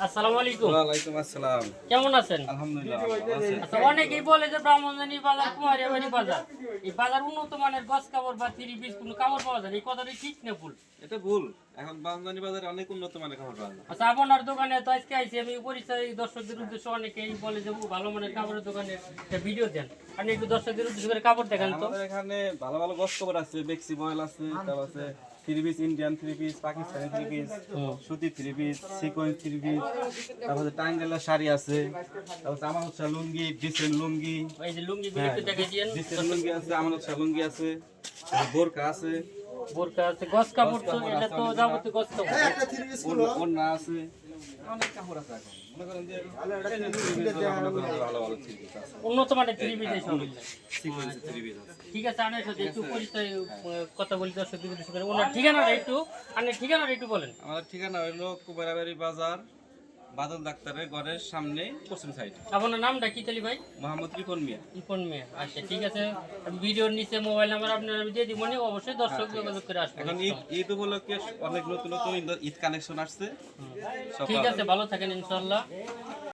আসসালামু আলাইকুম। ওয়ালাইকুম আসসালাম। কেমন আছেন? আলহামদুলিল্লাহ ভালো আছেন? আচ্ছা, অনেকেই বলে যে ব্রাহ্মণবাড়ি বাজার কুমারিয়াবাড়ি বাজার, এই বাজার উন্নত মানের গছ কাপড় বা থ্রি পিস কোনো কাপড় পাওয়া যায়, এই কথাটা ঠিক না ভুল? এটা ভুল। এখন বাংলাদেশ বাজারে অনেক উন্নত মানের কাপড় পাওয়া যায়। আচ্ছা, আপনার দোকানে তো আজকে আইসি আমি পরিচয় দর্শকদের উদ্দেশ্যে, অনেকেই বলে যে ভালো মানের কাপড়ের দোকানে একটা ভিডিও দেন, আপনি একটু দর্শকদের উদ্দেশ্যে করে কাপড় দেখান তো। আমাদের এখানে ভালো ভালো গস কাপড় আছে, বেক্সি বয়েল আছে, তারপর আছে three piece, Indian three piece, Pakistani three piece, সুতি three piece, sequence three piece, তারপর টাঙ্গেলের শাড়ি আছে, তারপর আমার হচ্ছে লুঙ্গি, ডিসেন্ট লুঙ্গি, এই যে লুঙ্গিগুলো একটু দেখে দিয়েন। ডিসেন্ট লুঙ্গি আছে, আমার হচ্ছে লুঙ্গি আছে, বোরকা আছে, বোরকা আছে, গছ কাপড় তো এটা তো যাবতীয় গছ কাপড়। ওড়না আছে, অনেক কাপড় আছে এখন। মনে করেন যে ভালো ভালো থ্রি পিস আছে, উন্নত মানের থ্রি পিস এই সব। সিকোয়েন্স থ্রি পিস আছে। ঠিক আছে, আনের সাথে একটু পরিচয় কথা বলি দর্শকদের উদ্দেশ্যে করে। ওনার ঠিকানাটা একটু, আনের ঠিকানাটা একটু বলেন। আমাদের ঠিকানা হলো কুমারাবাড়ি বাজার, বাদল ডাক্তারের ঘরের সামনে পশ্চিম সাইড। আপনার নামটা কি তালি ভাই? মোহাম্মদ রিপন মিয়া। ইপন মেয়ে। আচ্ছা, ঠিক আছে, ভিডিওর নিচে মোবাইল নাম্বার আপনার আমি দিয়ে দিব, অবশ্যই দর্শক যোগাযোগ করে আসবেন। এখন ঈদ উপলক্ষে অনেক নতুন নতুন ঈদ কানেকশন আসছে। ঠিক আছে, ভালো থাকেন ইনশাল্লাহ।